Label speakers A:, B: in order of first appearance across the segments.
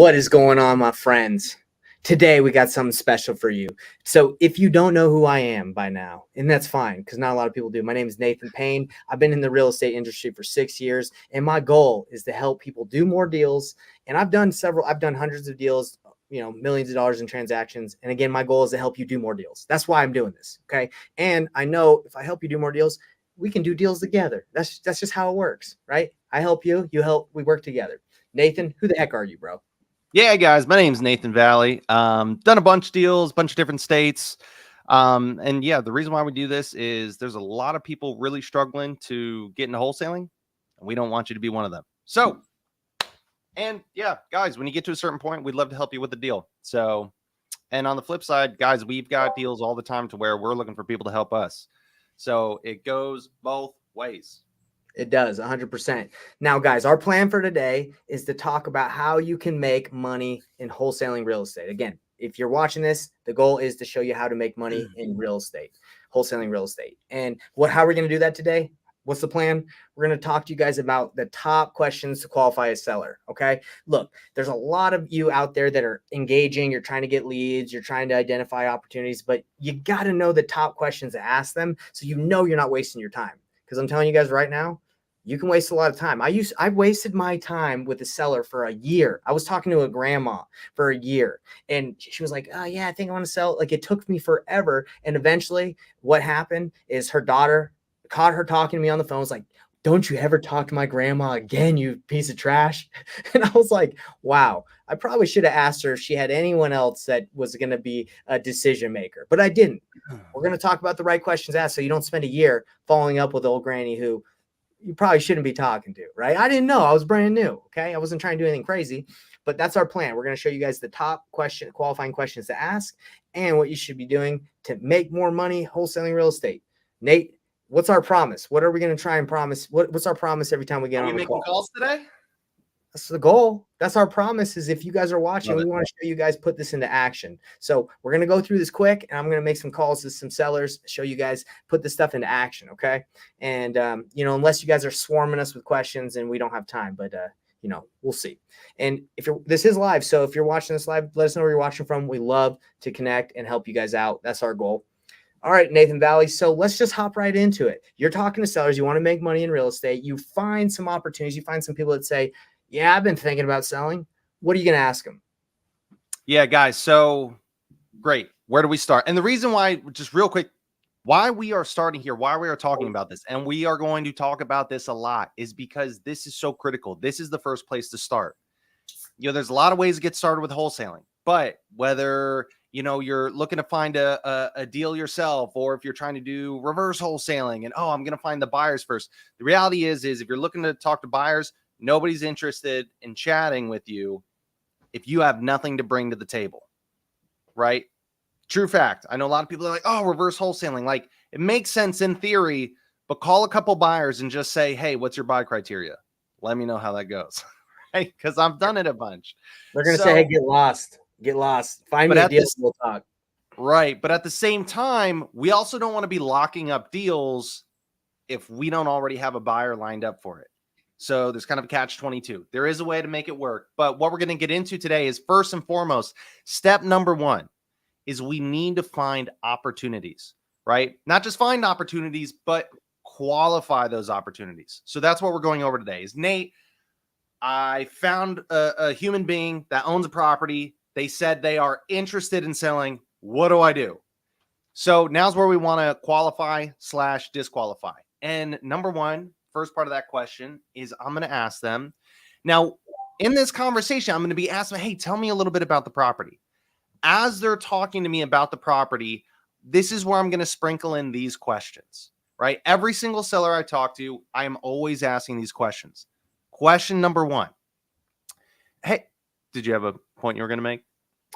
A: What is going on, my friends? Today we got something special for you. So if you don't know who I am by now, and that's fine because not a lot of people do. My name is Nathan Payne. I've been in the real estate industry for 6 years, and my goal is to help people do more deals. And I've done hundreds of deals, millions of dollars in transactions. And again, my goal is to help you do more deals. That's why I'm doing this. Okay. And I know if I help you do more deals, we can do deals together. That's just how it works, right? I help you, you help, we work together. Nathan, who the heck are you, bro?
B: Yeah, guys, my name's Nathan Valley. Done a bunch of deals, bunch of different states. And yeah, the reason why we do this is there's a lot of people really struggling to get into wholesaling, and we don't want you to be one of them. So, and yeah, guys, when you get to a certain point, we'd love to help you with the deal. So, and on the flip side, guys, we've got deals all the time to where we're looking for people to help us. So it goes both ways.
A: It does 100%. Now, guys, our plan for today is to talk about how you can make money in wholesaling real estate. Again, if you're watching this, the goal is to show you how to make money in real estate, wholesaling real estate. And how are we going to do that today? What's the plan? We're going to talk to you guys about the top questions to qualify a seller. Okay. Look, there's a lot of you out there that are engaging. You're trying to get leads. You're trying to identify opportunities, but you got to know the top questions to ask them. So, you're not wasting your time. Because I'm telling you guys right now, you can waste a lot of time. I wasted my time with a seller for a year. I was talking to a grandma for a year, and she was like, "Oh yeah, I think I want to sell." Like, it took me forever, and eventually, what happened is her daughter caught her talking to me on the phone. Was like, "Don't you ever talk to my grandma again, you piece of trash." And I was like, "Wow, I probably should have asked her if she had anyone else that was going to be a decision maker, but I didn't." We're going to talk about the right questions asked, so you don't spend a year following up with old granny who you probably shouldn't be talking to, right? I didn't know. I was brand new. Okay. I wasn't trying to do anything crazy, but that's our plan. We're going to show you guys the top qualifying questions to ask and what you should be doing to make more money wholesaling real estate. Nate, what's our promise? What are we going to try and promise? What's our promise every time we get on a call?
B: Calls today?
A: That's the goal. That's our promise is if you guys are watching, we want to show you guys put this into action. So we're going to go through this quick and I'm going to make some calls to some sellers, show you guys put this stuff into action. Okay. And, unless you guys are swarming us with questions and we don't have time, but, we'll see. And this is live. So if you're watching this live, let us know where you're watching from. We love to connect and help you guys out. That's our goal. All right, Nathan Valley. So let's just hop right into it. You're talking to sellers. You want to make money in real estate. You find some opportunities. You find some people that say, "Yeah, I've been thinking about selling." What are you going to ask them?
B: Yeah, guys. So great. Where do we start? And the reason why, just real quick, why we are starting here, why we are talking about this, and we are going to talk about this a lot, is because this is so critical. This is the first place to start. There's a lot of ways to get started with wholesaling, but whether you're looking to find a deal yourself, or if you're trying to do reverse wholesaling and I'm going to find the buyers first. The reality is if you're looking to talk to buyers, nobody's interested in chatting with you if you have nothing to bring to the table, right? True fact. I know a lot of people are like, "Oh, reverse wholesaling." Like, it makes sense in theory, but call a couple buyers and just say, "Hey, what's your buy criteria? Let me know how that goes." Right? Because I've done it a bunch.
A: They're going to say, "Hey, get lost. Find me a deal, we'll talk."
B: Right. But at the same time, we also don't want to be locking up deals if we don't already have a buyer lined up for it. So there's kind of a catch-22. There is a way to make it work. But what we're going to get into today is, first and foremost, step number one is we need to find opportunities, right? Not just find opportunities, but qualify those opportunities. So that's what we're going over today is, Nate, I found a human being that owns a property. They said they are interested in selling. What do I do? So now's where we want to qualify/disqualify. And number one, first part of that question is I'm going to ask them. Now, in this conversation, I'm going to be asking, "Hey, tell me a little bit about the property." As they're talking to me about the property, this is where I'm going to sprinkle in these questions, right? Every single seller I talk to, I am always asking these questions. Question number one. Hey, did you have a point you were going to make?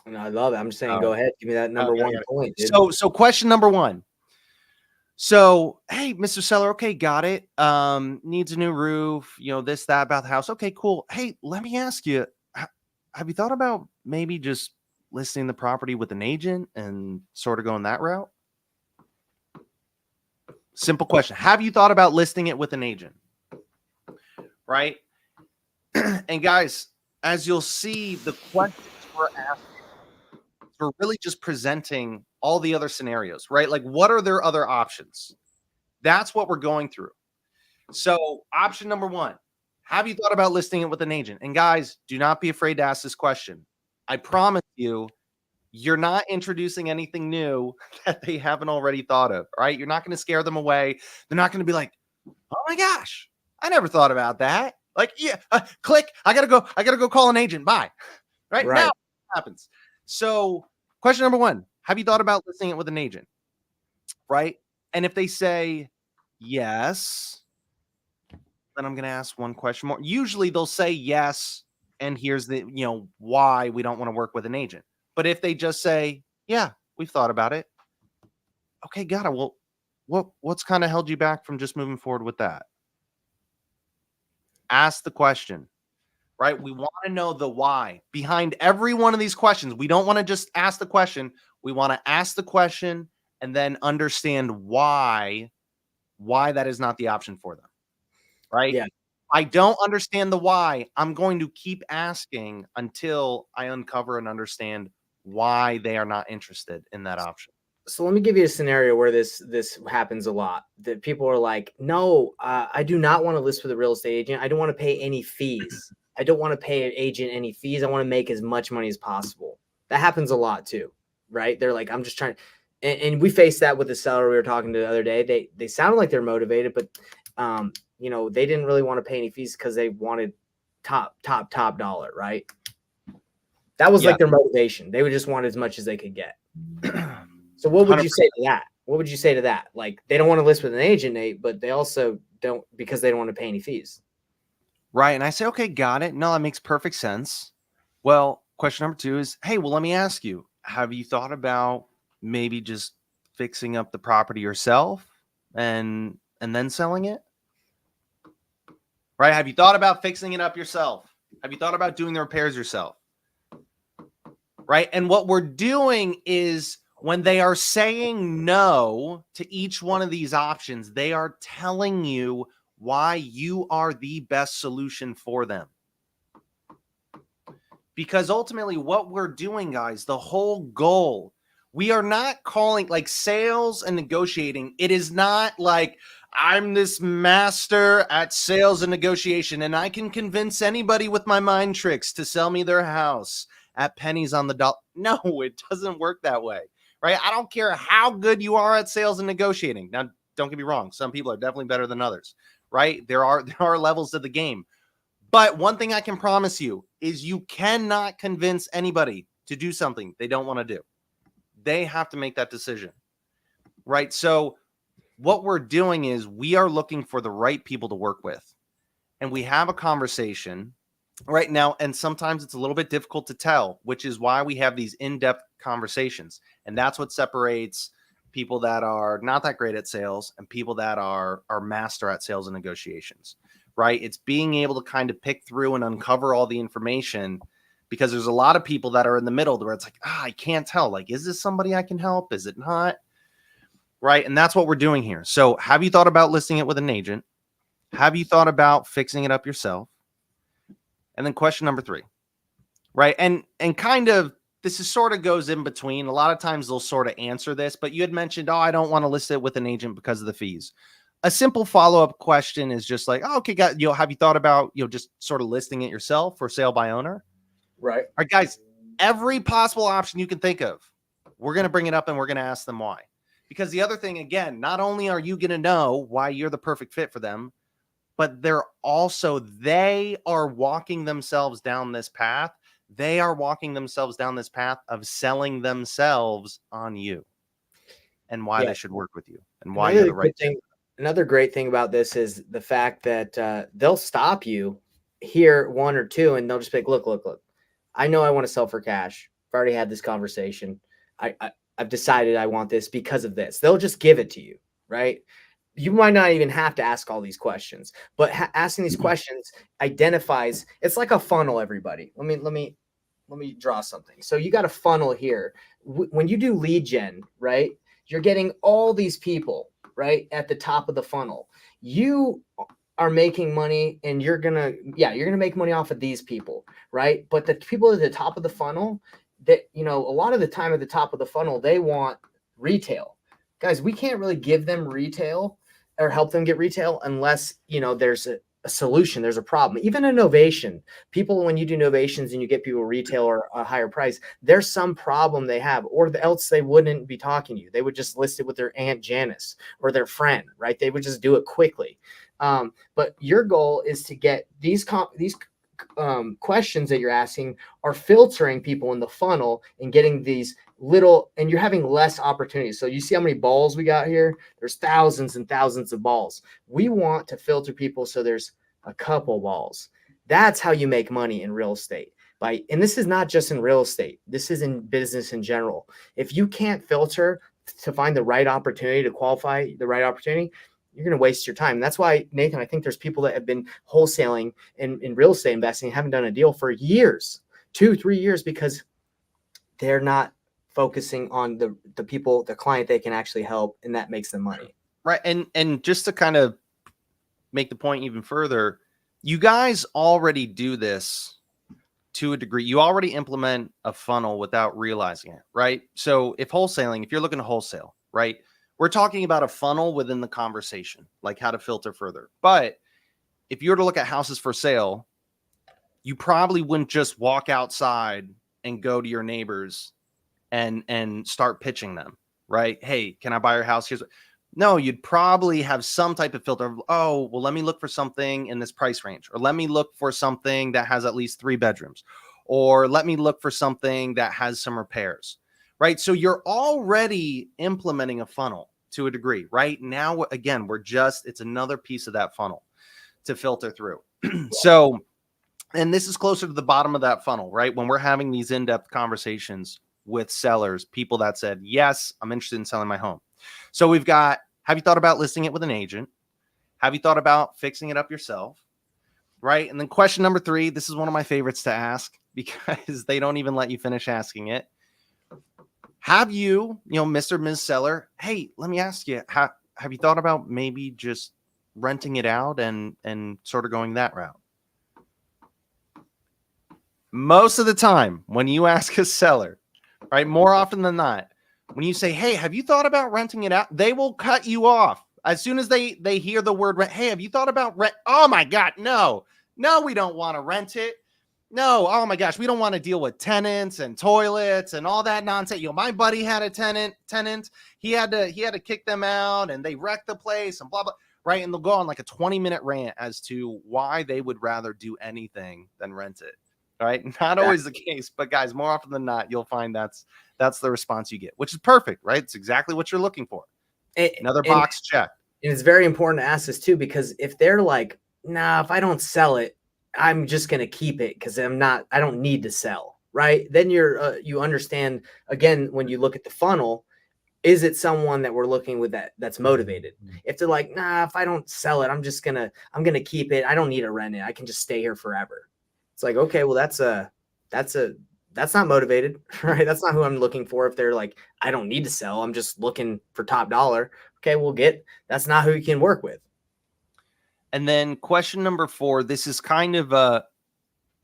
A: No, I love it. I'm just saying, go ahead. Give me that number one point.
B: Dude. So question number one. So, "Hey, Mr. Seller, okay, got it. Needs a new roof, this, that about the house. Okay, cool. Hey, let me ask you, have you thought about maybe just listing the property with an agent and sort of going that route?" Simple question. Have you thought about listing it with an agent? Right? And guys, as you'll see, the questions we're asking, we're really just presenting all the other scenarios, right? Like, what are their other options? That's what we're going through. So, option number one, have you thought about listing it with an agent? And guys, do not be afraid to ask this question. I promise you, you're not introducing anything new that they haven't already thought of, right? You're not going to scare them away. They're not going to be like, oh my gosh, I never thought about that. Like, yeah, click. I gotta go call an agent. Bye. Right now,
A: Right.
B: it happens. So, question number one: have you thought about listing it with an agent? Right. And if they say yes, then I'm gonna ask one question more. Usually, they'll say yes, and here's the why we don't want to work with an agent. But if they just say yeah, we've thought about it. Okay, got it. Well, what's kind of held you back from just moving forward with that? Ask the question, right? We want to know the why behind every one of these questions. We don't want to just ask the question. We want to ask the question and then understand why that is not the option for them, right?
A: Yeah.
B: I don't understand the why. I'm going to keep asking until I uncover and understand why they are not interested in that option.
A: So let me give you a scenario where this happens a lot. That people are like, no, I do not want to list with a real estate agent. I don't want to pay any fees. I don't want to pay an agent any fees. I want to make as much money as possible. That happens a lot too, right? They're like, I'm just trying. And we faced that with the seller we were talking to the other day. They sounded like they're motivated, but they didn't really want to pay any fees because they wanted top dollar, right? That was like their motivation. They would just want as much as they could get. So what would 100%. You say to that? What would you say to that? Like, they don't want to list with an agent, Nate, but they also don't because they don't want to pay any fees.
B: Right. And I say, okay, got it. No, that makes perfect sense. Well, question number two is, hey, well, let me ask you, have you thought about maybe just fixing up the property yourself and then selling it? Right. Have you thought about fixing it up yourself? Have you thought about doing the repairs yourself? Right. And what we're doing is, when they are saying no to each one of these options, they are telling you why you are the best solution for them. Because ultimately what we're doing, guys, the whole goal, we are not calling like sales and negotiating. It is not like I'm this master at sales and negotiation and I can convince anybody with my mind tricks to sell me their house at pennies on the dollar. No, it doesn't work that way. Right? I don't care how good you are at sales and negotiating. Now, don't get me wrong. Some people are definitely better than others, right? There are levels to the game. But one thing I can promise you is you cannot convince anybody to do something they don't want to do. They have to make that decision, right? So what we're doing is we are looking for the right people to work with. And we have a conversation right now, and sometimes it's a little bit difficult to tell, which is why we have these in-depth conversations. And that's what separates people that are not that great at sales and people that are master at sales and negotiations, right? It's being able to kind of pick through and uncover all the information, because there's a lot of people that are in the middle where it's like, I can't tell. Like, is this somebody I can help? Is it not? Right? And that's what we're doing here. So have you thought about listing it with an agent? Have you thought about fixing it up yourself? And then question number three, right? And kind of, this is sort of goes in between. A lot of times they'll sort of answer this, but you had mentioned, I don't want to list it with an agent because of the fees. A simple follow-up question is just like, okay, guys, have you thought about, just sort of listing it yourself for sale by owner?
A: Right.
B: All right, guys, every possible option you can think of, we're going to bring it up and we're going to ask them why. Because the other thing, again, not only are you going to know why you're the perfect fit for them, but they are walking themselves down this path. They are walking themselves down this path of selling themselves on you and why they should work with you and why you're the right thing.
A: Another great thing about this is the fact that they'll stop you here one or two and they'll just be like, look, I know I want to sell for cash. I've already had this conversation. I've decided I want this because of this. They'll just give it to you, right? You might not even have to ask all these questions, but asking these questions identifies, it's like a funnel, everybody. Let me draw something. So you got a funnel here. When you do lead gen, right? You're getting all these people, right, at the top of the funnel. You are making money, and you're gonna make money off of these people, right? But the people at the top of the funnel, that a lot of the time at the top of the funnel, they want retail. Guys, we can't really give them retail or help them get retail unless there's a solution, there's a problem. Even innovation, people, when you do innovations and you get people retail or a higher price, there's some problem they have, or else they wouldn't be talking to you. They would just list it with their Aunt Janice or their friend, right? They would just do it quickly. But your goal is to get these questions that you're asking are filtering people in the funnel and getting these little, and you're having less opportunities. So you see how many balls we got here? There's thousands and thousands of balls. We want to filter people so there's a couple balls. That's how you make money in real estate. And this is not just in real estate. This is in business in general. If you can't filter to find the right opportunity, to qualify the right opportunity, you're going to waste your time. And that's why, Nathan, I think there's people that have been wholesaling in real estate investing, haven't done a deal for years, 2-3 years, because they're not focusing on the people, the client they can actually help, and that makes them money.
B: Right. And just to kind of make the point even further, you guys already do this to a degree. You already implement a funnel without realizing it, right? So if you're looking to wholesale, right, we're talking about a funnel within the conversation, like how to filter further. But if you were to look at houses for sale, you probably wouldn't just walk outside and go to your neighbors and start pitching them, right? Hey, can I buy your house? No, you'd probably have some type of filter. Oh, well, let me look for something in this price range, or let me look for something that has at least 3 bedrooms, or let me look for something that has some repairs, right? So you're already implementing a funnel to a degree, right? Now, again, it's another piece of that funnel to filter through. So, and this is closer to the bottom of that funnel, right? When we're having these in-depth conversations with sellers, people that said, yes, I'm interested in selling my home. So we've got, have you thought about listing it with an agent? Have you thought about fixing it up yourself? Right? And then question number 3, this is one of my favorites to ask because they don't even let you finish asking it. Have you, Mr. or Ms. Seller, hey, let me ask you, have you thought about maybe just renting it out and sort of going that route? Most of the time when you ask a seller, right, more often than not, when you say, hey, have you thought about renting it out? They will cut you off. As soon as they hear the word rent, hey, have you thought about rent? Oh my God, no, we don't want to rent it. No, oh my gosh, we don't want to deal with tenants and toilets and all that nonsense. My buddy had a tenant. He had to kick them out and they wrecked the place and blah, blah, right? And they'll go on like a 20-minute rant as to why they would rather do anything than rent it. Right? Not always the case, but guys, more often than not, you'll find that's the response you get, which is perfect, right? It's exactly what you're looking for. Another box check.
A: And it's very important to ask this too, because if they're like, nah, if I don't sell it, I'm just going to keep it because I don't need to sell, right? Then you understand, again, when you look at the funnel, is it someone that we're looking with that's motivated? If they're like, nah, if I don't sell it, I'm going to keep it. I don't need to rent it. I can just stay here forever. It's like, okay, well, that's not motivated, right? That's not who I'm looking for. If they're like, I don't need to sell, I'm just looking for top dollar. Okay, that's not who you can work with.
B: And then question number 4, this is kind of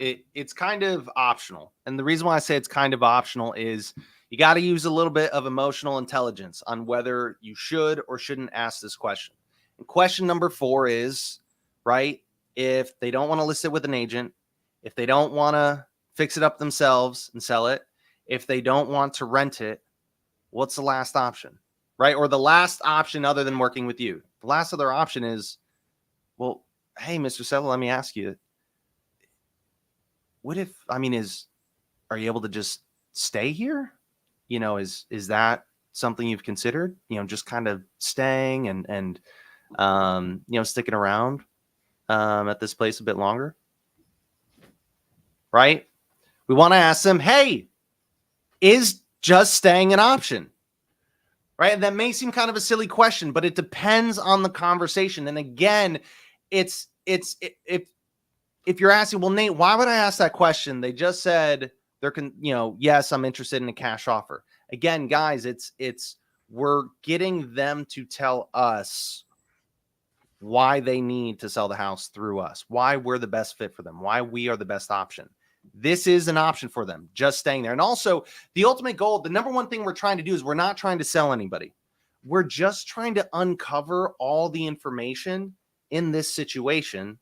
B: it's kind of optional. And the reason why I say it's kind of optional is you got to use a little bit of emotional intelligence on whether you should or shouldn't ask this question. And question number 4 is, right, if they don't want to list it with an agent, if they don't want to fix it up themselves and sell it, if they don't want to rent it, what's the last option, right? Or the last option other than working with you. The last other option is, well, hey, Mr. Seller, let me ask you, are you able to just stay here? Is that something you've considered? Just kind of staying and sticking around at this place a bit longer? Right? We want to ask them, hey, is just staying an option? Right? And that may seem kind of a silly question, but it depends on the conversation. And again, if you're asking, well, Nate, why would I ask that question? They just said yes, I'm interested in a cash offer. Again, guys, we're getting them to tell us why they need to sell the house through us, why we're the best fit for them, why we are the best option. This is an option for them, just staying there. And also, the ultimate goal, the number one thing we're trying to do is we're not trying to sell anybody. We're just trying to uncover all the information in this situation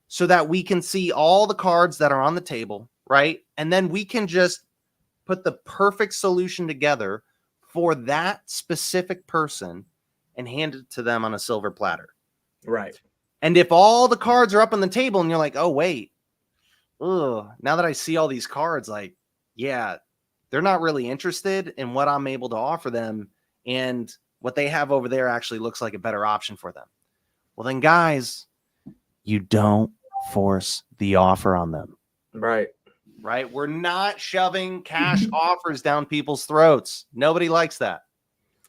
B: so that we can see all the cards that are on the table, right? And then we can just put the perfect solution together for that specific person and hand it to them on a silver platter.
A: Right.
B: And if all the cards are up on the table and you're like, oh, wait, now that I see all these cards, like, yeah, they're not really interested in what I'm able to offer them. And what they have over there actually looks like a better option for them. Well, then, guys, you don't force the offer on them.
A: Right.
B: Right? We're not shoving cash offers down people's throats. Nobody likes that.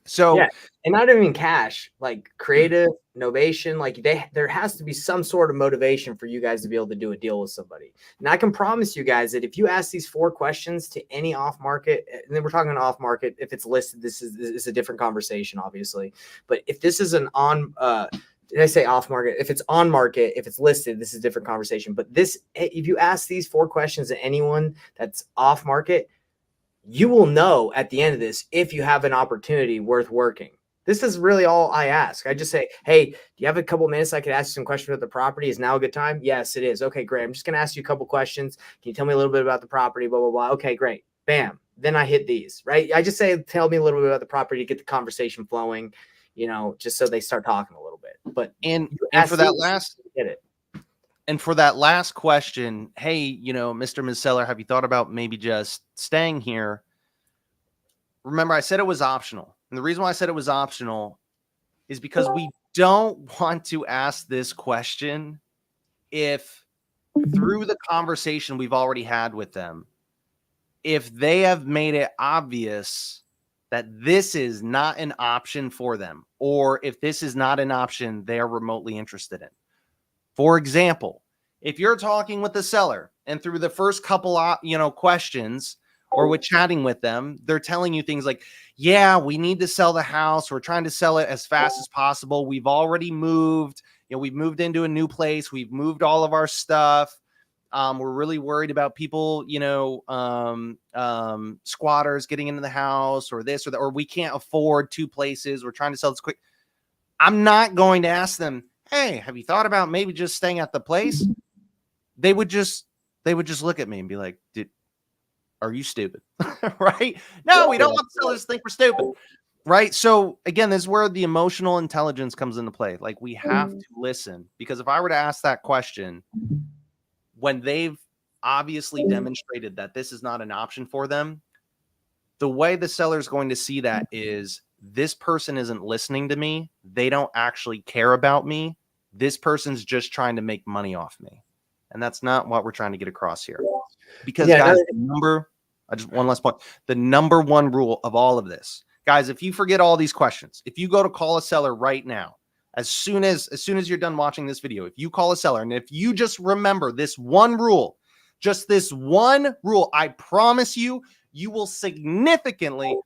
B: So,
A: yeah, and not even cash, like creative innovation, like there has to be some sort of motivation for you guys to be able to do a deal with somebody. And I can promise you guys that if you ask these 4 questions to any off market, and then we're talking off market, if it's listed, this is a different conversation, obviously. But if this is an on, did I say off market? If it's on market, if it's listed, this is a different conversation. But this, if you ask these 4 questions to anyone that's off market, you will know at the end of this if you have an opportunity worth working. This is really all I ask. I just say, hey, do you have a couple minutes I could ask you some questions about the property? Is now a good time? Yes, it is. Okay, great. I'm just going to ask you a couple questions. Can you tell me a little bit about the property? Blah, blah, blah. Okay, great. Bam. Then I hit these, right? I just say, tell me a little bit about the property to get the conversation flowing, just so they start talking a little bit. But
B: and for that last,
A: get it.
B: And for that last question, hey, Mr. Ms. Seller, have you thought about maybe just staying here? Remember, I said it was optional. And the reason why I said it was optional is because we don't want to ask this question if through the conversation we've already had with them, if they have made it obvious that this is not an option for them, or if this is not an option they're remotely interested in. For example, if you're talking with the seller and through the first couple questions or with chatting with them, they're telling you things like, yeah, we need to sell the house. We're trying to sell it as fast as possible. We've already moved. We've moved into a new place. We've moved all of our stuff. We're really worried about people, squatters getting into the house or this or that, or we can't afford 2 places. We're trying to sell this quick. I'm not going to ask them, hey, have you thought about maybe just staying at the place? They would just look at me and be like, are you stupid? Right? No, we don't want to sell this thing for stupid. Right? So again, this is where the emotional intelligence comes into play. Like we have to listen, because if I were to ask that question when they've obviously demonstrated that this is not an option for them, the way the seller is going to see that is this person isn't listening to me. They don't actually care about me. This person's just trying to make money off me. And that's not what we're trying to get across here. Because guys, one last point, the number one rule of all of this, guys, if you forget all these questions, if you go to call a seller right now, as soon as you're done watching this video, if you call a seller and if you just remember this one rule, just this one rule, I promise you, you will significantly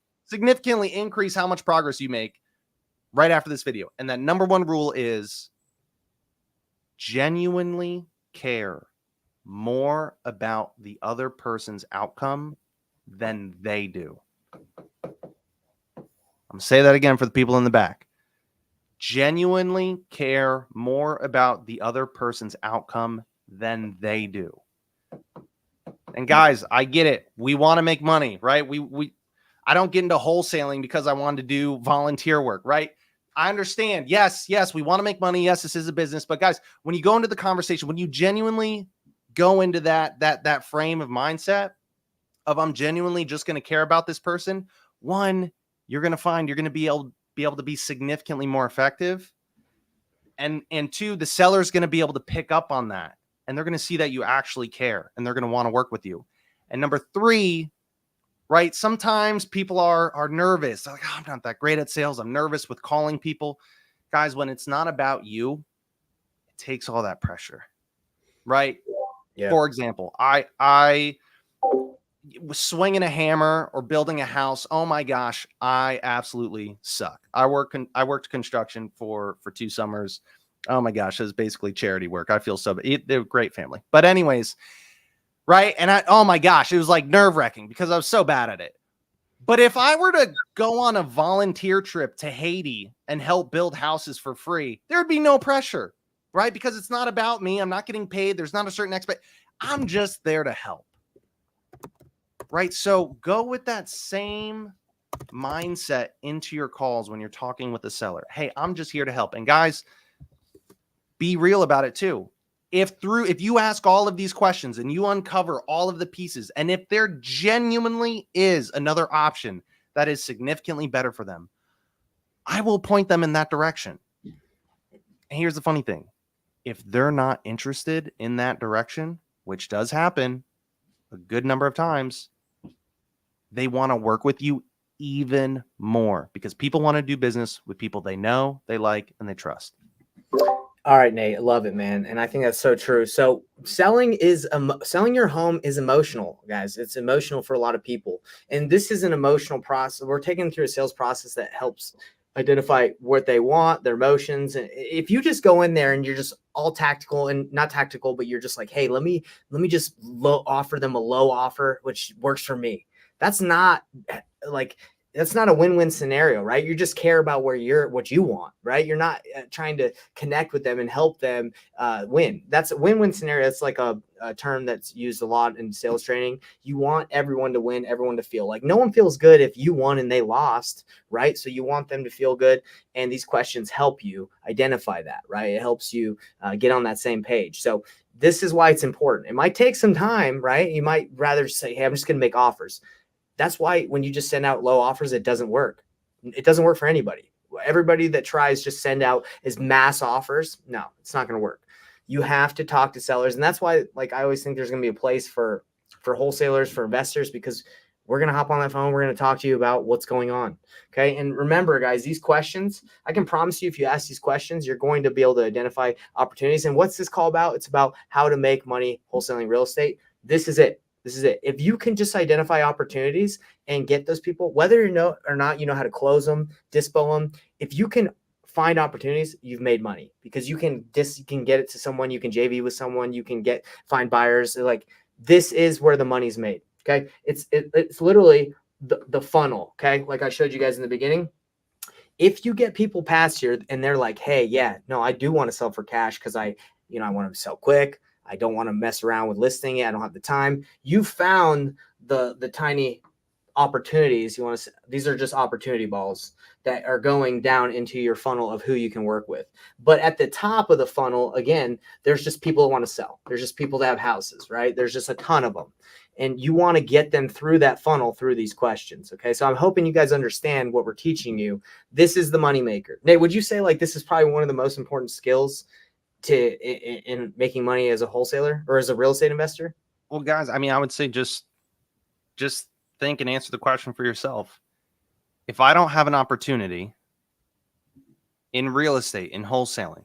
B: increase how much progress you make right after this video. And that number one rule is genuinely care more about the other person's outcome than they do. I'm going to say that again for the people in the back. Genuinely care more about the other person's outcome than they do. And guys, I get it. We want to make money, right? I don't get into wholesaling because I wanted to do volunteer work, right? I understand. Yes, we want to make money. Yes, this is a business. But guys, when you go into the conversation, when you genuinely go into that frame of mindset of I'm genuinely just going to care about this person, one, you're going to find you're going to be able to be significantly more effective. And two, the seller's going to be able to pick up on that. And they're going to see that you actually care and they're going to want to work with you. And number 3, right? Sometimes people are nervous. They're like, oh, I'm not that great at sales. I'm nervous with calling people. Guys, when it's not about you, it takes all that pressure, right? Yeah. For example, I was swinging a hammer or building a house. Oh my gosh, I absolutely suck. I worked construction for 2 summers. Oh my gosh, it's basically charity work. I feel so bad. They're a great family. But anyways, right? And oh my gosh, it was like nerve-wracking because I was so bad at it. But if I were to go on a volunteer trip to Haiti and help build houses for free, there'd be no pressure, right? Because it's not about me. I'm not getting paid. There's not a certain I'm just there to help, right? So go with that same mindset into your calls when you're talking with the seller. Hey, I'm just here to help. And guys, be real about it too. If you ask all of these questions and you uncover all of the pieces, and if there genuinely is another option that is significantly better for them, I will point them in that direction. And here's the funny thing. If they're not interested in that direction, which does happen a good number of times, they want to work with you even more because people want to do business with people they know, they like, and they trust.
A: All right, Nate, I love it, man. And I think that's so true. So selling your home is emotional, guys. It's emotional for a lot of people. And this is an emotional process. We're taking them through a sales process that helps identify what they want, their emotions. And if you just go in there and you're just all tactical and not tactical, but you're just like, hey, let me just offer them a low offer, which works for me. That's not a win-win scenario, right? You just care about what you want, right? You're not trying to connect with them and help them win. That's a win-win scenario. It's like a term that's used a lot in sales training. You want everyone to win, everyone to feel like no one feels good if you won and they lost, right? So you want them to feel good. And these questions help you identify that, right? It helps you get on that same page. So this is why it's important. It might take some time, right? You might rather say, hey, I'm just going to make offers. That's why when you just send out low offers, it doesn't work. It doesn't work for anybody. Everybody that tries just send out as mass offers. No, it's not going to work. You have to talk to sellers. And that's why, like, I always think there's going to be a place for wholesalers, for investors, because we're going to hop on that phone. We're going to talk to you about what's going on. Okay. And remember, guys, these questions, I can promise you, if you ask these questions, you're going to be able to identify opportunities. And what's this call about? It's about how to make money wholesaling real estate. This is it. This is it. If you can just identify opportunities and get those people, whether you know or not, you know how to close them, dispo them. If you can find opportunities, you've made money because you can get it to someone, you can JV with someone, you can find buyers. Like, this is where the money's made. Okay. It's literally the funnel. Okay. Like I showed you guys in the beginning. If you get people past here and they're like, hey, yeah, no, I do want to sell for cash because I want to sell quick. I don't want to mess around with listing it. I don't have the time. You found the tiny opportunities. These are just opportunity balls that are going down into your funnel of who you can work with. But at the top of the funnel, again, there's just people that want to sell. There's just people that have houses, right? There's just a ton of them. And you want to get them through that funnel through these questions. Okay. So I'm hoping you guys understand what we're teaching you. This is the moneymaker. Nate, would you say like this is probably one of the most important skills in making money as a wholesaler or as a real estate investor?
B: Well, guys, I mean, I would say just think and answer the question for yourself. If I don't have an opportunity in real estate, in wholesaling,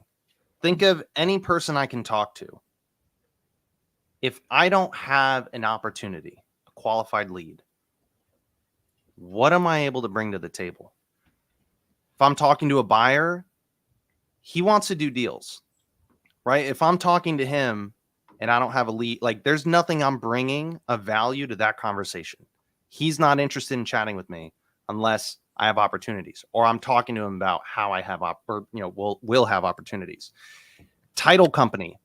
B: think of any person I can talk to. If I don't have an opportunity, a qualified lead, what am I able to bring to the table? If I'm talking to a buyer, he wants to do deals. Right? If I'm talking to him and I don't have a lead, like there's nothing I'm bringing of value to that conversation. He's not interested in chatting with me unless I have opportunities, or I'm talking to him about how I have will have opportunities. Title company,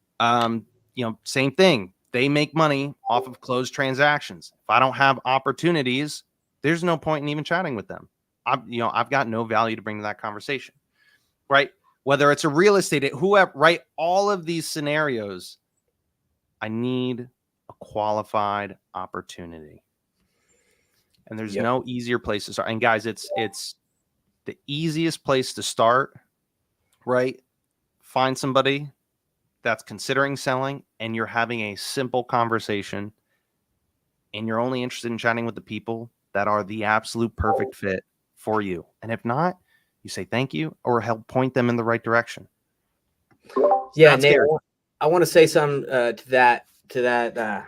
B: same thing. They make money off of closed transactions. If I don't have opportunities, there's no point in even chatting with them. I've got no value to bring to that conversation. Right? Whether it's a real estate, whoever, right? All of these scenarios, I need a qualified opportunity. And there's no easier place to start. And guys, it's the easiest place to start, right? Find somebody that's considering selling and you're having a simple conversation and you're only interested in chatting with the people that are the absolute perfect fit for you. And if not, you say thank you or help point them in the right direction.
A: Yeah, Nate, I want to say something to that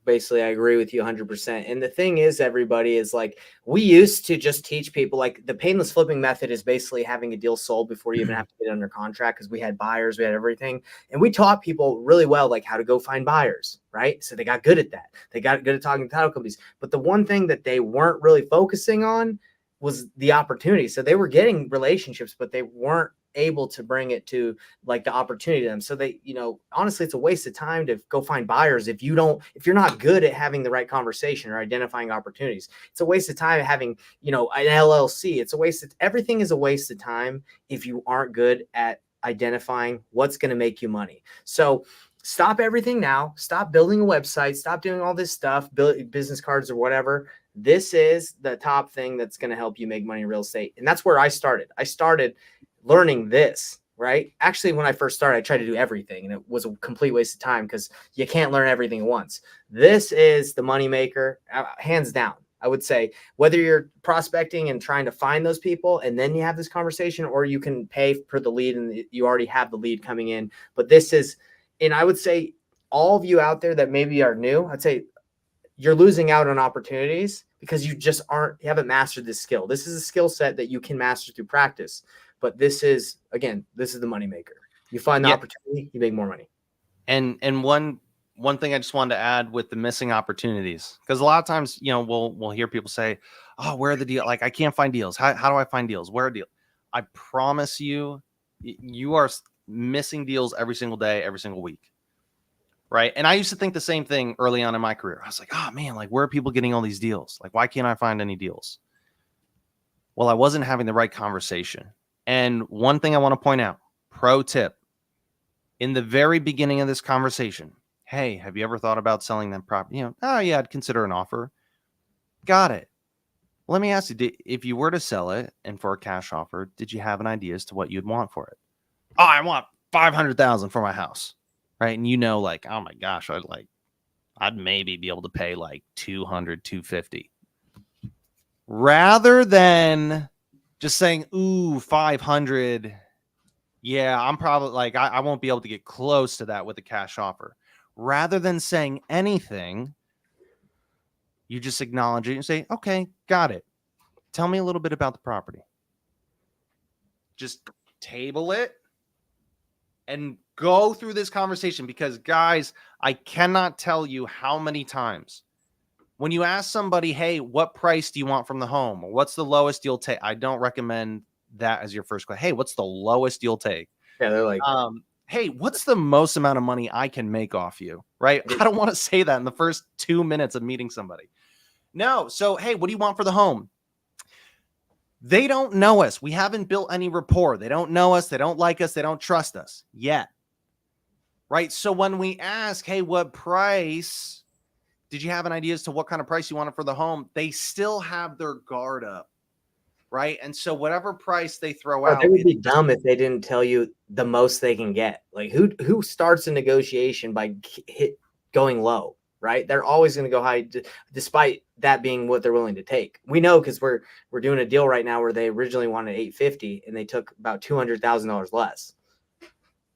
A: Basically, I agree with you 100%. And the thing is, everybody is like, we used to just teach people like the painless flipping method is basically having a deal sold before you even have to get under contract, because we had buyers, we had everything. And we taught people really well, like how to go find buyers, right? So they got good at that. They got good at talking to title companies. But the one thing that they weren't really focusing on was the opportunity. So they were getting relationships, but they weren't able to bring it to like the opportunity to them. So they, honestly, it's a waste of time to go find buyers if you're not good at having the right conversation or identifying opportunities. It's a waste of time having, an LLC. Everything is a waste of time if you aren't good at identifying what's going to make you money. So stop everything now. Stop building a website. Stop doing all this stuff, build business cards or whatever. This is the top thing that's going to help you make money in real estate. And that's where I started. I started learning this, right? Actually, when I first started, I tried to do everything, and it was a complete waste of time because you can't learn everything at once. This is the moneymaker, hands down. I would say whether you're prospecting and trying to find those people and then you have this conversation, or you can pay for the lead and you already have the lead coming in. But this is, and I would say all of you out there that maybe are new, I'd say you're losing out on opportunities because you haven't mastered this skill. This is a skill set that you can master through practice. But this is the moneymaker. You find the opportunity, you make more money.
B: And one thing I just wanted to add with the missing opportunities, because a lot of times, we'll hear people say, "Oh, where are the deals? Like, I can't find deals. How do I find deals? Where are deals?" I promise you, you are missing deals every single day, every single week. Right. And I used to think the same thing early on in my career. I was like, oh man, like, where are people getting all these deals? Like, why can't I find any deals? Well, I wasn't having the right conversation. And one thing I want to point out, pro tip, in the very beginning of this conversation, hey, have you ever thought about selling that property? Oh yeah, I'd consider an offer. Got it. Let me ask you, if you were to sell it and for a cash offer, did you have an idea as to what you'd want for it? Oh, I want $500,000 for my house. Right. And like, oh my gosh, I'd maybe be able to pay like 200, 250. Rather than just saying, ooh, 500. Yeah, I'm probably like, I won't be able to get close to that with a cash offer. Rather than saying anything, you just acknowledge it and say, okay, got it. Tell me a little bit about the property. Just table it and go through this conversation, because guys, I cannot tell you how many times when you ask somebody, hey, what price do you want from the home? Or what's the lowest you'll take? I don't recommend that as your first question. Hey, what's the lowest you'll take?
A: Yeah, they're like,
B: hey, what's the most amount of money I can make off you? Right? I don't want to say that in the first 2 minutes of meeting somebody. No. So, hey, what do you want for the home? They don't know us. We haven't built any rapport. They don't know us. They don't like us. They don't trust us yet. Right? So when we ask, hey, what price? Did you have an idea as to what kind of price you wanted for the home? They still have their guard up. Right? And so whatever price they throw out.
A: They would be dumb if they didn't tell you the most they can get. Like, who starts a negotiation by going low? Right? They're always going to go high, despite that being what they're willing to take. We know, because we're doing a deal right now where they originally wanted $850 and they took about $200,000 less.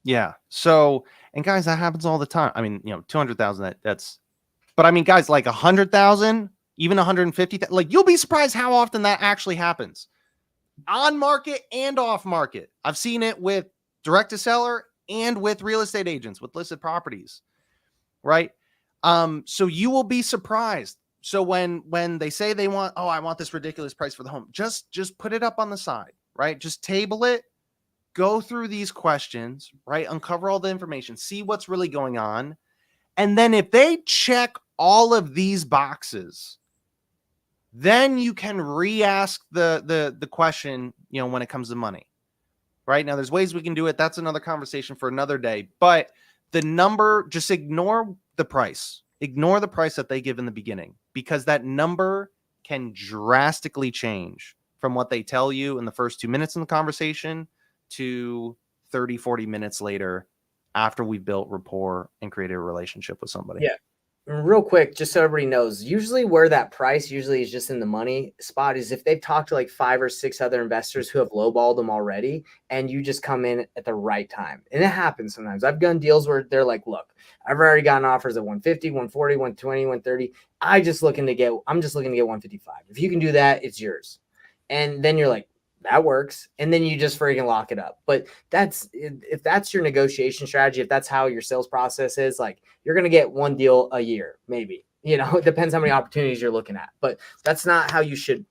B: Yeah. So, and guys, that happens all the time. I mean, 200,000, that's, but I mean, guys, like 100,000, even 150,000, like, you'll be surprised how often that actually happens on market and off market. I've seen it with direct to seller and with real estate agents with listed properties. Right. So you will be surprised. So when they say they want, oh, I want this ridiculous price for the home, just put it up on the side, right? Just table it, go through these questions, right? Uncover all the information, see what's really going on. And then if they check all of these boxes, then you can re-ask the question, when it comes to money. Right? Now, there's ways we can do it. That's another conversation for another day. But the number, just ignore the price. Ignore the price that they give in the beginning, because that number can drastically change from what they tell you in the first 2 minutes in the conversation to 30, 40 minutes later after we've built rapport and created a relationship with somebody.
A: Yeah. real quick, just so everybody knows, usually where that price usually is just in the money spot is if they've talked to like 5 or 6 other investors who have lowballed them already, and you just come in at the right time. And it happens sometimes. I've done deals where they're like, look, I've already gotten offers at 150, 140, 120, 130. I'm just looking to get 155. If you can do that, it's yours. And then you're like, that works. And then you just freaking lock it up. But if that's your negotiation strategy, if that's how your sales process is, like, you're going to get one deal a year, maybe. It depends how many opportunities you're looking at, but that's not how you should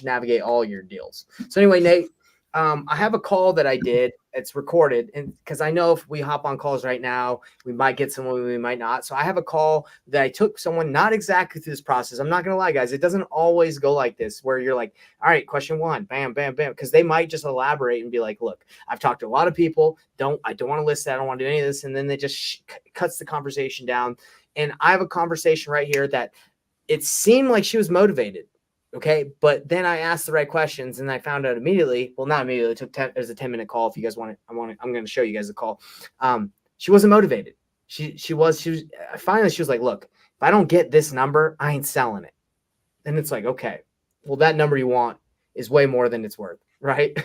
A: navigate all your deals. So anyway, Nate, I have a call that I did. It's recorded, and because I know if we hop on calls right now, we might get someone, we might not. So I have a call that I took someone not exactly through this process. I'm not gonna lie, guys. It doesn't always go like this, where you're like, all right, question one, bam, bam, bam, because they might just elaborate and be like, look, I've talked to a lot of people. I don't want to list that. I don't want to do any of this, and then they just cuts the conversation down. And I have a conversation right here that it seemed like she was motivated. Okay. But then I asked the right questions and I found out immediately. Well, not immediately. It took 10. There's a 10-minute call. If you guys want it, I'm going to show you guys the call. She wasn't motivated. She was finally, she was like, look, if I don't get this number, I ain't selling it. And it's like, okay, well, that number you want is way more than it's worth. Right.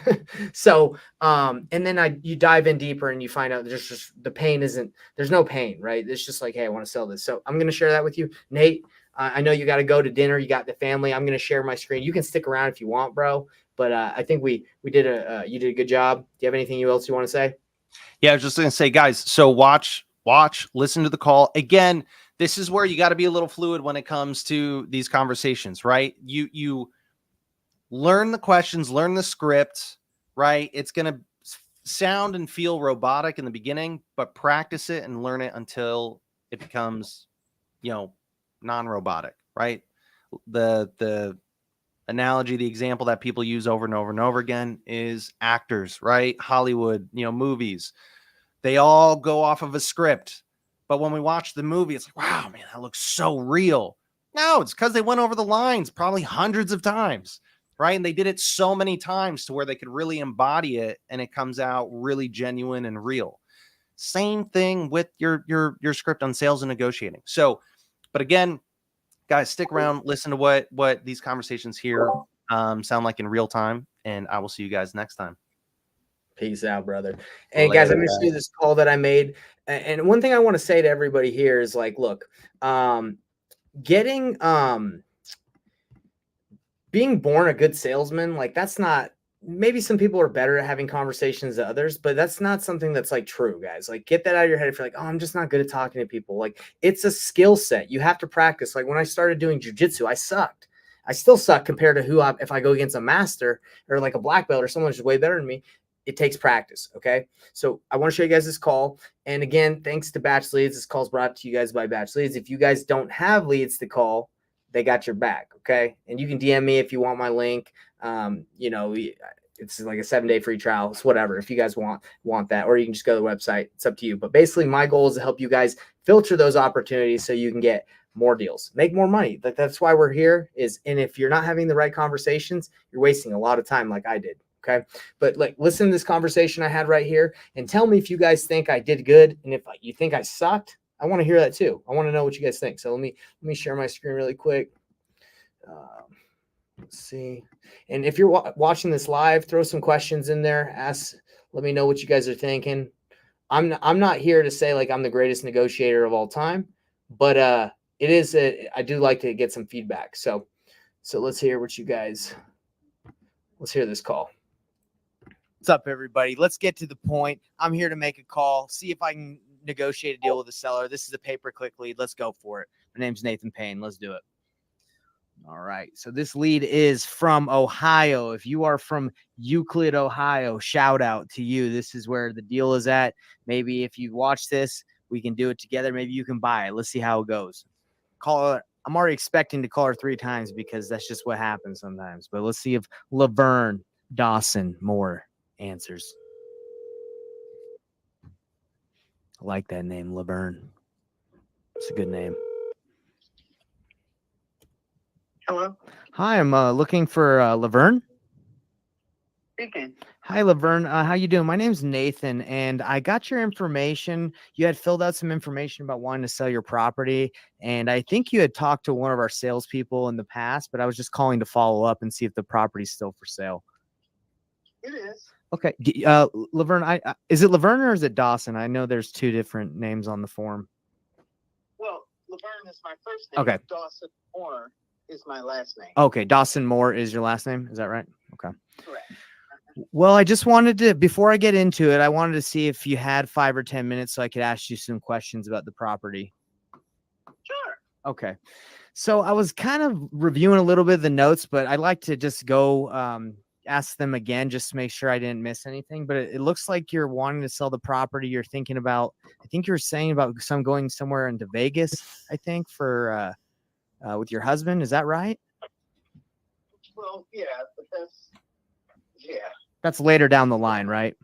A: So, and then you dive in deeper and you find out there's just there's no pain, right? It's just like, hey, I want to sell this. So I'm going to share that with you. Nate, I know you got to go to dinner. You got the family. I'm going to share my screen. You can stick around if you want, bro. But I think you did a good job. Do you have anything else you want to say?
B: Yeah, I was just going to say, guys, so watch, listen to the call. Again, this is where you got to be a little fluid when it comes to these conversations, right? You learn the questions, learn the script, right? It's going to sound and feel robotic in the beginning, but practice it and learn it until it becomes, non-robotic, right? The analogy, the example that people use over and over and over again is actors, right? Hollywood, movies. They all go off of a script. But when we watch the movie, it's like, wow, man, that looks so real. No, it's because they went over the lines probably hundreds of times, right? And they did it so many times to where they could really embody it and it comes out really genuine and real. Same thing with your script on sales and negotiating. So, but again, guys, stick around, listen to what these conversations here sound like in real time, and I will see you guys next time.
A: Peace out, brother. And guys, I'm going to show you this call that I made. And one thing I want to say to everybody here is like, look, being born a good salesman, like that's not, maybe some people are better at having conversations than others, but that's not something that's like true, guys. Like, get that out of your head. If you're like, oh, I'm just not good at talking to people, like, it's a skill set. You have to practice. Like when I started doing jujitsu, I sucked. I still suck compared to if I go against a master or like a black belt or someone who's way better than me. It takes practice. Okay. So I want to show you guys this call. And again, thanks to Batch Leads. This call's brought to you guys by Batch Leads. If you guys don't have leads to call, they got your back. Okay. And you can DM me if you want my link. It's like a 7-day free trial. It's whatever. If you guys want that, or you can just go to the website. It's up to you. But basically my goal is to help you guys filter those opportunities so you can get more deals, make more money. Like that's why we're here and if you're not having the right conversations, you're wasting a lot of time like I did. Okay. But like, listen to this conversation I had right here and tell me if you guys think I did good. And if you think I sucked, I want to hear that too. I want to know what you guys think. So let me share my screen really quick. Let's see. And if you're watching this live, throw some questions in there. Let me know what you guys are thinking. I'm not here to say like I'm the greatest negotiator of all time, but I do like to get some feedback. So let's hear this call. What's up, everybody? Let's get to the point. I'm here to make a call, see if I can negotiate a deal with a seller. This is a pay-per-click lead. Let's go for it. My name's Nathan Payne. Let's do it. All right. So this lead is from Ohio. If you are from Euclid, Ohio, shout out to you. This is where the deal is at. Maybe if you watch this, we can do it together. Maybe you can buy it. Let's see how it goes. Call her. I'm already expecting to call her 3 times because that's just what happens sometimes. But let's see if Laverne Dawson Moore answers. I like that name, Laverne. It's a good name.
C: Hello.
A: Hi, I'm looking for Laverne.
C: Speaking.
A: Hi, Laverne. How you doing? My name's Nathan, and I got your information. You had filled out some information about wanting to sell your property, and I think you had talked to one of our salespeople in the past, but I was just calling to follow up and see if the property's still for sale.
C: It is.
A: Okay. Laverne, is it Laverne or is it Dawson? I know there's two different names on the form.
C: Well, Laverne is my first name.
A: Okay.
C: Dawson Moore is my last name.
A: Okay. Dawson Moore is your last name. Is that right? Okay.
C: Correct.
A: Well, I just wanted to, before I get into it, I wanted to see if you had 5 or 10 minutes so I could ask you some questions about the property.
C: Sure.
A: Okay. So I was kind of reviewing a little bit of the notes, but I'd like to just go ask them again just to make sure I didn't miss anything. But it looks like you're wanting to sell the property. You're thinking about, I think you were saying about going somewhere into Vegas, I think, for with your husband. Is that right?
C: Well, yeah, but
A: That's later down the line, right?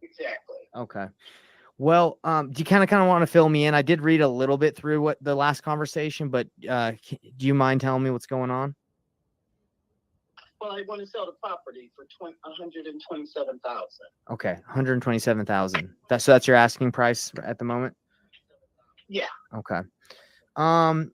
C: exactly.
A: Okay. Well, do you kind of want to fill me in? I did read a little bit through what the last conversation, but do you mind telling me what's going on?
C: Well, I want to sell the property for $127,000.
A: Okay, 127,000. So that's your asking price at the moment?
C: Yeah.
A: Okay. I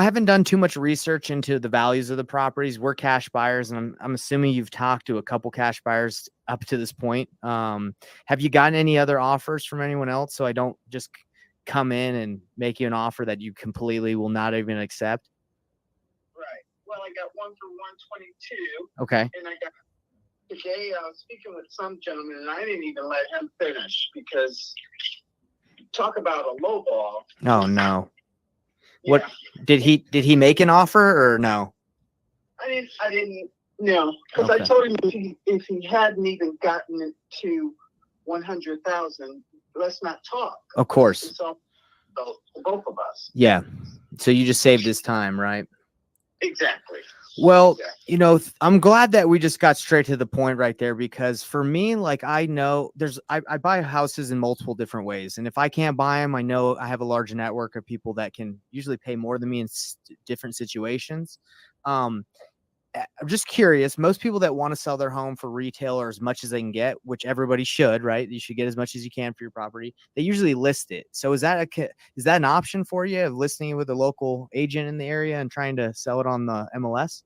A: haven't done too much research into the values of the properties. We're cash buyers, and I'm assuming you've talked to a couple cash buyers up to this point. Have you gotten any other offers from anyone else? So I don't just come in and make you an offer that you completely will not even accept.
C: Right. Well, I got one for 122.
A: Okay.
C: And I got today. I was speaking with some gentleman, and I didn't even let him finish because talk about a low ball.
A: Oh no.
C: Yeah.
A: What did he make an offer or no?
C: I didn't know because
A: Okay.
C: I told him if he hadn't even gotten it to 100,000, let's not talk.
A: Of course.
C: It's all for both of us.
A: Yeah. So you just saved his time, right?
C: Exactly.
A: Well, I'm glad that we just got straight to the point right there, because for me, like, I know I buy houses in multiple different ways. And if I can't buy them, I know I have a large network of people that can usually pay more than me in different situations. I'm just curious. Most people that want to sell their home for retail or as much as they can get, which everybody should, right? You should get as much as you can for your property. They usually list it. So is that an option for you, of listing it with a local agent in the area and trying to sell it on the MLS?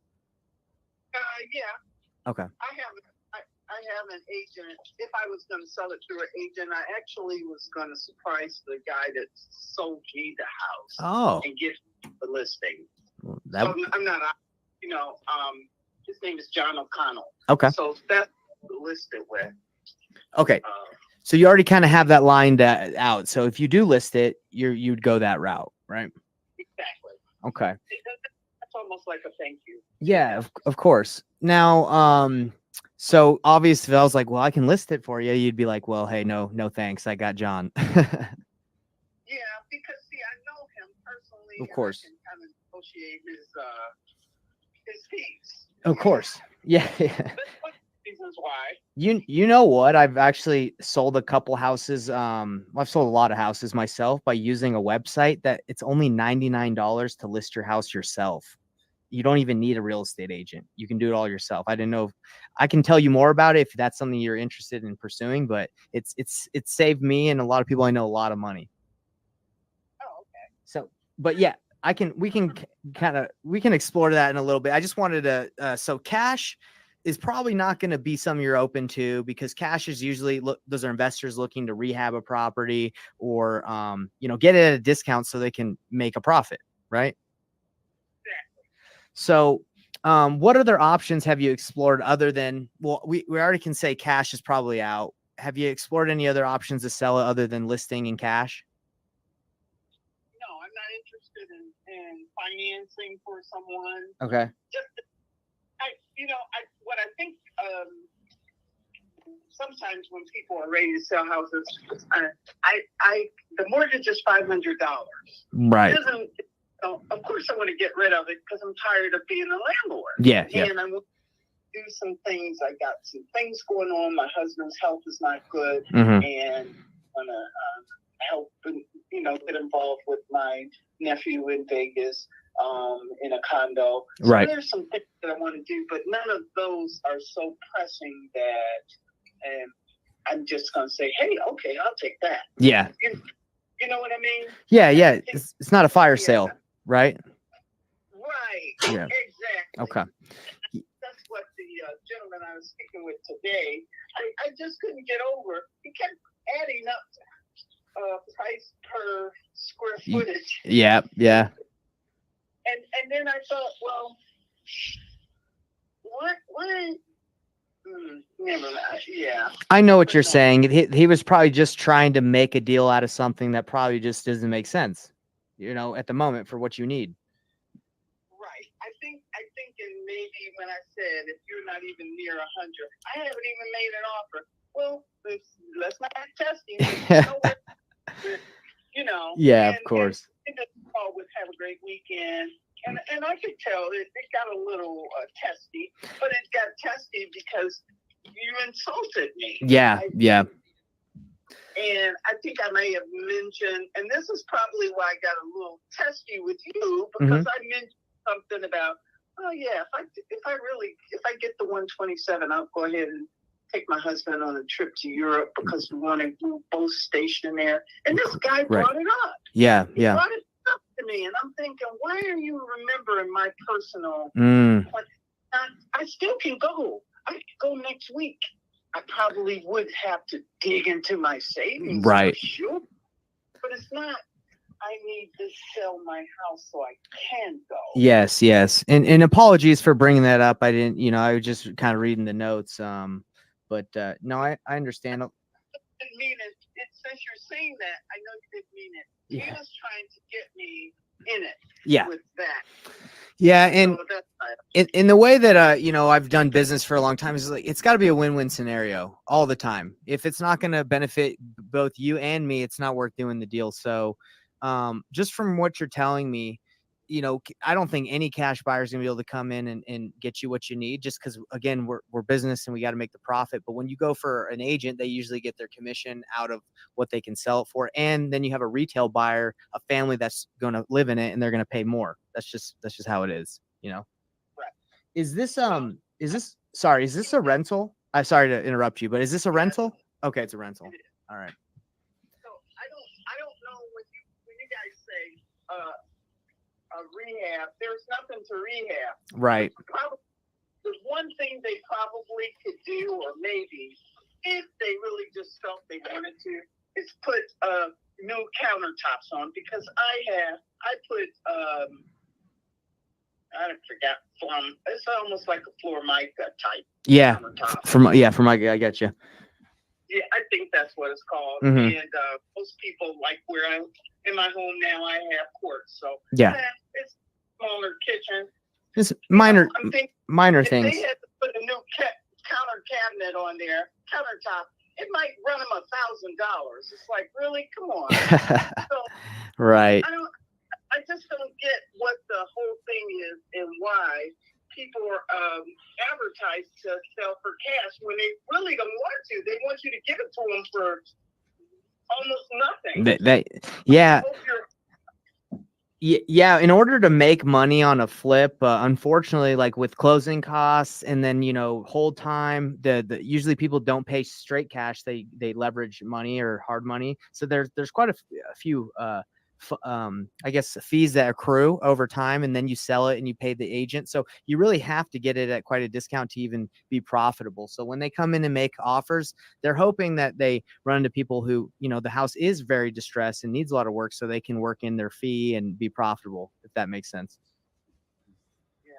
C: Yeah.
A: Okay.
C: I have an agent. If I was going to sell it through an agent, I actually was going to surprise the guy that sold me the house. And get the listing.
A: Well,
C: so I'm not. His name is John O'Connell.
A: Okay.
C: So that's listed with.
A: Okay. So you already kind of have that lined out. So if you do list it, you'd go that route, right?
C: Exactly.
A: Okay.
C: That's almost like a thank you.
A: Yeah, of course. Now, so obviously, if I was like, well, I can list it for you, you'd be like, well, hey, no thanks. I got John.
C: Yeah, because see, I know him personally.
A: Of course.
C: And I can kind of negotiate his fees.
A: Of course. Yeah.
C: Reasons why.
A: You know what? I've actually sold a couple houses. I've sold a lot of houses myself by using a website that it's only $99 to list your house yourself. You don't even need a real estate agent. You can do it all yourself. I didn't know if I can tell you more about it if that's something you're interested in pursuing, but it's saved me and a lot of people I know a lot of money.
C: Oh, okay.
A: So, but yeah, we can explore that in a little bit. I just wanted to, so cash is probably not going to be something you're open to, because cash is usually those are investors looking to rehab a property or, get it at a discount so they can make a profit. Right. So, what other options have you explored other than, well, we already can say cash is probably out. Have you explored any other options to sell it other than listing in cash?
C: No, I'm not interested in financing for someone.
A: Okay.
C: What I think, sometimes when people are ready to sell houses, the mortgage is $500.
A: Right.
C: Of course, I want to get rid of it because I'm tired of being a landlord.
A: Yeah.
C: And I want to do some things. I got some things going on. My husband's health is not good,
A: Mm-hmm.
C: and I want to help and get involved with my nephew in Vegas. in a condo. So
A: Right.
C: there's some things that I want to do, but none of those are so pressing that I'm just going to say, hey, okay, I'll take that.
A: Yeah.
C: You know what I mean?
A: Yeah. Yeah. It's not a fire sale, right?
C: Right.
A: Yeah.
C: Exactly.
A: Okay.
C: That's what the gentleman I was speaking with today, I just couldn't get over. He kept adding up price per square footage.
A: Yeah. Yeah.
C: And then I thought, well, what? Never mind. Yeah.
A: I know what you're saying. He was probably just trying to make a deal out of something that probably just doesn't make sense, at the moment for what you need.
C: Right. I think in maybe when I said, if you're not even near 100, I haven't even made an offer. Well, let's not test him.
A: Yeah, of course.
C: And the call would have a great weekend. And I could tell it got a little testy, but it got testy because you insulted me.
A: Yeah, yeah.
C: And I think I may have mentioned, and this is probably why I got a little testy with you, because I mentioned something about, oh yeah, if I get the 127, I'll go ahead and take my husband on a trip to Europe because we want to both station there. And this guy brought it up.
A: Yeah,
C: He brought it up to me, and I'm thinking, why are you remembering my personal? I still can go. I can go next week. I probably would have to dig into my savings,
A: right?
C: For sure, but it's not. I need to sell my house so I can go.
A: Yes, yes, and apologies for bringing that up. I didn't, I was just kind of reading the notes. But no, I understand.
C: I didn't mean it. Since you're saying that, I know you didn't mean it.
A: Yeah.
C: He was trying to get me in it.
A: Yeah.
C: With that.
A: Yeah, and
C: so
A: in the way that I've done business for a long time, is like it's got to be a win-win scenario all the time. If it's not going to benefit both you and me, it's not worth doing the deal. So, just from what you're telling me, I don't think any cash buyer is going to be able to come in and get you what you need, just because, again, we're business and we got to make the profit. But when you go for an agent, they usually get their commission out of what they can sell it for. And then you have a retail buyer, a family that's going to live in it, and they're going to pay more. That's just how it is,
C: Right.
A: Is this a rental? I'm sorry to interrupt you, but is this a rental? Okay, it's a rental. All right.
C: So I don't know when you guys say a rehab, there's nothing to rehab.
A: Right.
C: There's one thing they probably could do, or maybe if they really just felt they wanted to, is put new countertops on, because I put I forgot it's almost like a floor mica type.
A: Yeah.
C: Countertop.
A: I got you.
C: Yeah, I think that's what it's called.
A: Mm-hmm.
C: And most people, like where I'm in my home now, I have quartz. So
A: yeah,
C: it's a smaller kitchen.
A: Just minor
C: if
A: things.
C: They had to put a new counter cabinet on their countertop, it might run them $1,000. It's like, really? Come on. So,
A: right.
C: I just don't get what the whole thing is and why people are advertised to sell for cash when they really don't want to. They want you to give it to them for almost nothing.
A: Yeah. In order to make money on a flip, unfortunately, like with closing costs and then hold time, the usually people don't pay straight cash. They leverage money or hard money. So there's quite a few I guess fees that accrue over time, and then you sell it and you pay the agent. So you really have to get it at quite a discount to even be profitable. So when they come in and make offers, they're hoping that they run into people who, the house is very distressed and needs a lot of work, so they can work in their fee and be profitable, if that makes sense.
C: Yeah.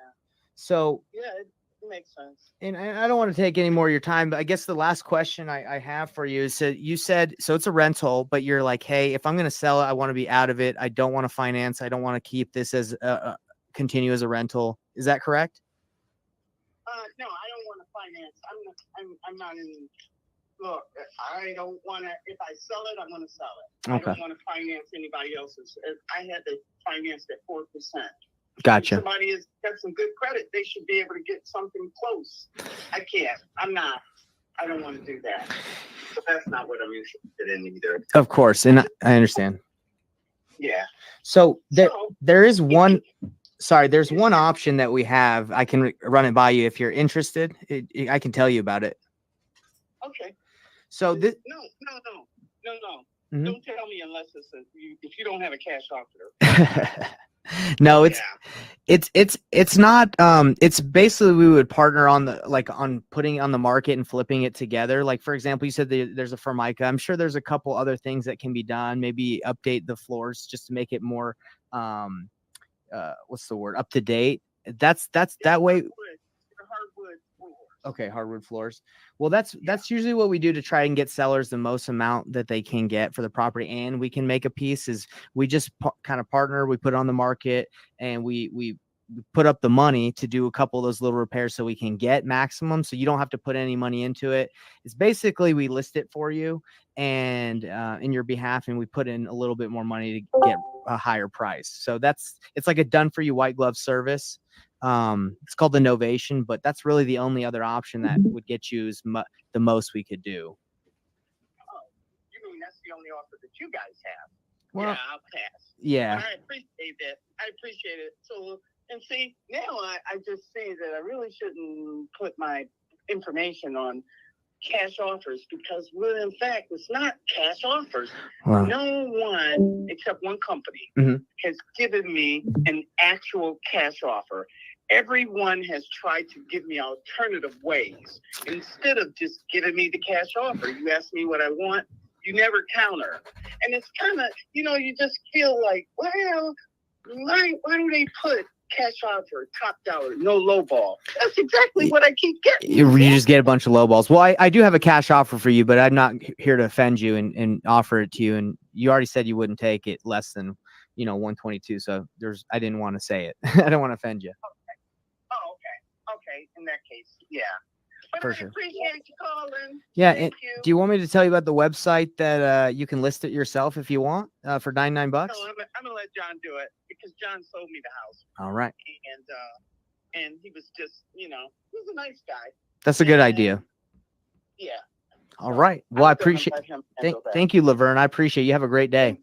A: So
C: yeah, it makes sense.
A: And I don't want to take any more of your time, but I guess the last question I have for you is, so you said, so it's a rental, but you're like, hey, if I'm going to sell it, I want to be out of it. I don't want to finance. I don't want to keep this as continue as a rental. Is that correct?
C: No, I don't want to finance. I'm not in. Look, I don't want to. If I sell it, I'm going to sell it.
A: Okay.
C: I don't want to finance anybody else's. I had to finance at 4%.
A: Gotcha.
C: If somebody has got some good credit, they should be able to get something close. I can't. I'm not. I don't want to do that. So that's not what I'm interested in either.
A: Of course, and I understand.
C: Yeah.
A: So there is one. sorry, there's one option that we have. I can run it by you if you're interested. I can tell you about it.
C: Okay.
A: So this,
C: No. Don't tell me unless if you don't have a cash offer.
A: no,
C: Yeah.
A: it's not. It's basically we would partner on on putting it on the market and flipping it together. Like, for example, you said there's a Formica. I'm sure there's a couple other things that can be done. Maybe update the floors just to make it more what's the word, up to date. That's that way.
C: Hardwood floors.
A: Okay, hardwood floors. Well, that's usually what we do to try and get sellers the most amount that they can get for the property, and we can make a piece. Is we just kind of partner. We put it on the market, and we put up the money to do a couple of those little repairs so we can get maximum. So you don't have to put any money into it. It's basically we list it for you and in your behalf, and we put in a little bit more money to get a higher price. So it's like a done for you white glove service. It's called the novation, but that's really the only other option that would get you the most we could do.
C: Oh, you mean that's the only offer that you guys have?
A: Well,
C: yeah, I'll pass.
A: Yeah.
C: But I appreciate that. I appreciate it. So, and see, now I just see that I really shouldn't put my information on cash offers because, well, in fact, it's not cash offers.
A: Wow.
C: No one except one company has given me an actual cash offer. Everyone has tried to give me alternative ways. Instead of just giving me the cash offer, you ask me what I want, you never counter. And it's kind of, you just feel like, well, why do they put cash offer, top dollar, no low ball? That's exactly what I keep getting.
A: You just get a bunch of low balls. Well, I do have a cash offer for you, but I'm not here to offend you and offer it to you. And you already said you wouldn't take it less than, 122. So I didn't want to say it. I don't want to offend you.
C: Oh, okay. In that case, yeah. But
A: For
C: I
A: sure.
C: appreciate you calling.
A: Yeah.
C: Thank you.
A: Do you want me to tell you about the website that you can list it yourself if you want for $99?
C: No, I'm gonna let John do it because John sold me the house.
A: All right.
C: And he was just, he's a nice guy.
A: That's a good idea.
C: Yeah.
A: All right. Well, I appreciate. Thank you, Laverne. I appreciate you. Have a great day.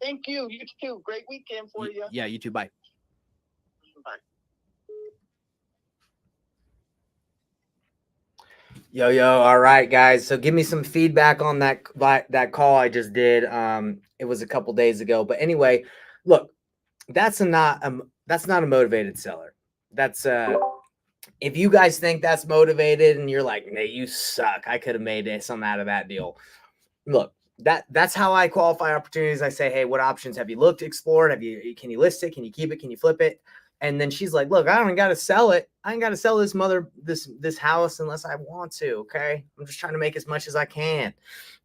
C: Thank you. You too. Great weekend for you.
A: Yeah, you too. Bye.
C: Bye.
A: Yo. All right, guys. So give me some feedback on that call I just did. It was a couple days ago, but anyway, look, that's not a motivated seller. That's if you guys think that's motivated and you're like, "Hey, you suck. I could have made something out of that deal." Look, that's how I qualify opportunities. I say, "Hey, what options have you looked, explored? Can you list it? Can you keep it? Can you flip it?" And then she's like, "Look, I don't got to sell it. I ain't got to sell this house unless I want to. Okay, I'm just trying to make as much as I can."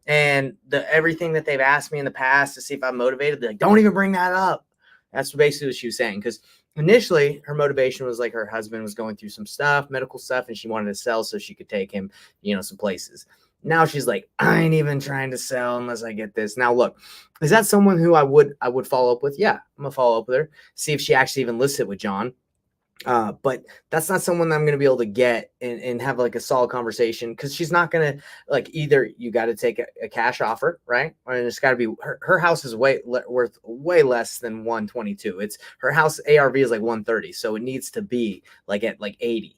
A: And everything that they've asked me in the past to see if I'm motivated, they're like, "Don't even bring that up." That's basically what she was saying. Because initially, her motivation was like her husband was going through some stuff, medical stuff, and she wanted to sell so she could take him, some places. Now she's like, I ain't even trying to sell unless I get this. Now, look, is that someone who I would follow up with? Yeah, I'm gonna follow up with her, see if she actually even listed with John. But that's not someone that I'm going to be able to get and have like a solid conversation because she's not going to either you got to take a cash offer, right? Or it's got to be her house is worth way less than 122. It's her house ARV is like 130. So it needs to be like at 80,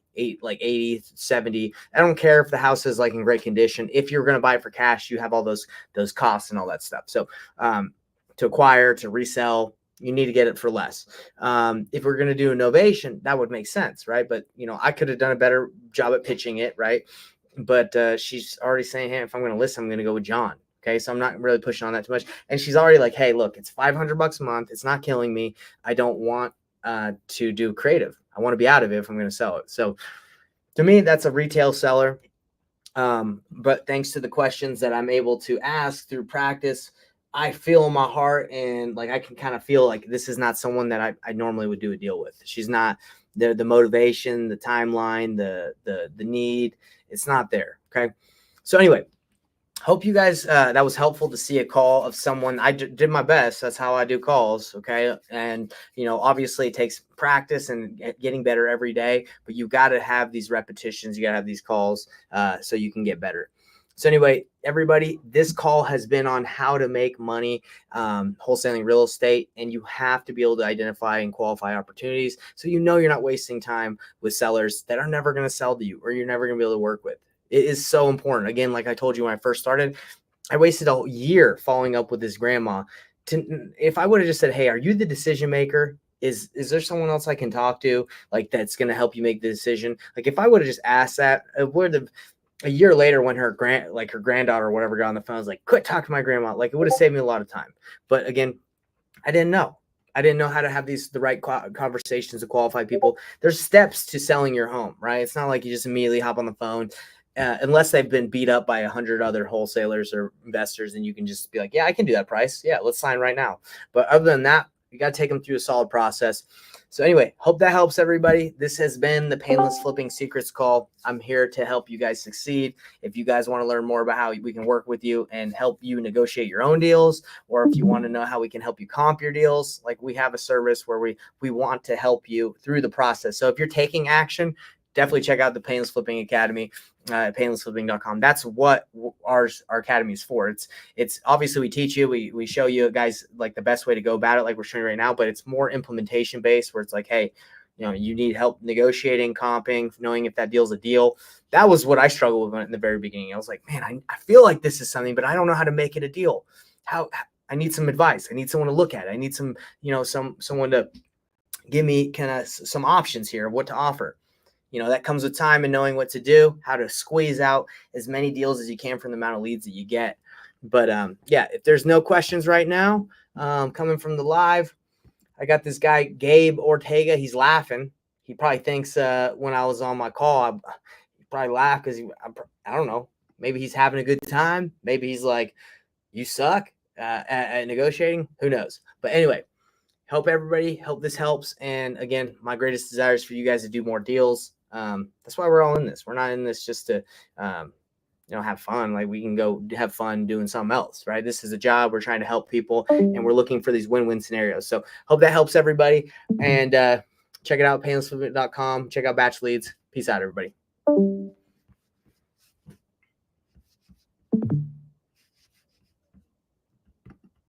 A: 70. I don't care if the house is like in great condition. If you're going to buy it for cash, you have all those costs and all that stuff. So, to acquire, to resell, you need to get it for less. If we're going to do a novation, that would make sense, right? But, I could have done a better job at pitching it, right? But she's already saying, hey, if I'm going to list, I'm going to go with John. Okay, so I'm not really pushing on that too much. And she's already like, hey, look, it's $500 a month. It's not killing me. I don't want to do creative. I want to be out of it if I'm going to sell it. So to me, that's a retail seller. But thanks to the questions that I'm able to ask through practice, I feel in my heart and I can kind of feel like this is not someone that I normally would do a deal with. She's not the motivation, the timeline, the need. It's not there. Okay. So anyway, hope you guys, that was helpful to see a call of someone. I did my best. That's how I do calls. Okay. And, obviously it takes practice and getting better every day, but you got to have these repetitions. You got to have these calls so you can get better. So anyway, everybody, this call has been on how to make money wholesaling real estate, and you have to be able to identify and qualify opportunities so you know you're not wasting time with sellers that are never going to sell to you or you're never going to be able to work with. It is so important. Again, like I told you when I first started, I wasted a whole year following up with this grandma. If I would have just said, hey, are you the decision maker? Is there someone else I can talk to, like, that's going to help you make the decision? Like, if I would have just asked that, it would have, a year later when her granddaughter or whatever got on the phone, I was like, quit talking to my grandma. Like, it would have saved me a lot of time. But again, I didn't know. I didn't know how to have the right conversations to qualify people. There's steps to selling your home, right? It's not like you just immediately hop on the phone, unless they've been beat up by 100 other wholesalers or investors, and you can just be like, yeah, I can do that price. Yeah, let's sign right now. But other than that, you got to take them through a solid process. So anyway, hope that helps everybody. This has been the Painless Flipping Secrets call. I'm here to help you guys succeed. If you guys want to learn more about how we can work with you and help you negotiate your own deals, or if you want to know how we can help you comp your deals, like, we have a service where we want to help you through the process. So if you're taking action, definitely check out the Painless Flipping Academy at painlessflipping.com. That's what our academy is for. It's obviously, we teach you, we show you guys like the best way to go about it, like we're showing right now, but it's more implementation based, where it's like, hey, you need help negotiating, comping, knowing if that deal's a deal. That was what I struggled with in the very beginning. I was like, man, I feel like this is something, but I don't know how to make it a deal. I need some advice. I need someone to look at it. I need some, someone to give me kind of some options here of what to offer. That comes with time and knowing what to do, how to squeeze out as many deals as you can from the amount of leads that you get. But yeah, if there's no questions right now, coming from the live, I got this guy, Gabe Ortega. He's laughing. He probably thinks when I was on my call, he probably laughed because I don't know. Maybe he's having a good time. Maybe he's like, you suck at negotiating. Who knows? But anyway, hope this helps. And again, my greatest desire is for you guys to do more deals. That's why we're all in this. We're not in this just to, have fun. Like, we can go have fun doing something else, right? This is a job. We're trying to help people, and we're looking for these win-win scenarios. So hope that helps everybody. And check it out, painlessflipping.com. Check out Batch Leads. Peace out, everybody.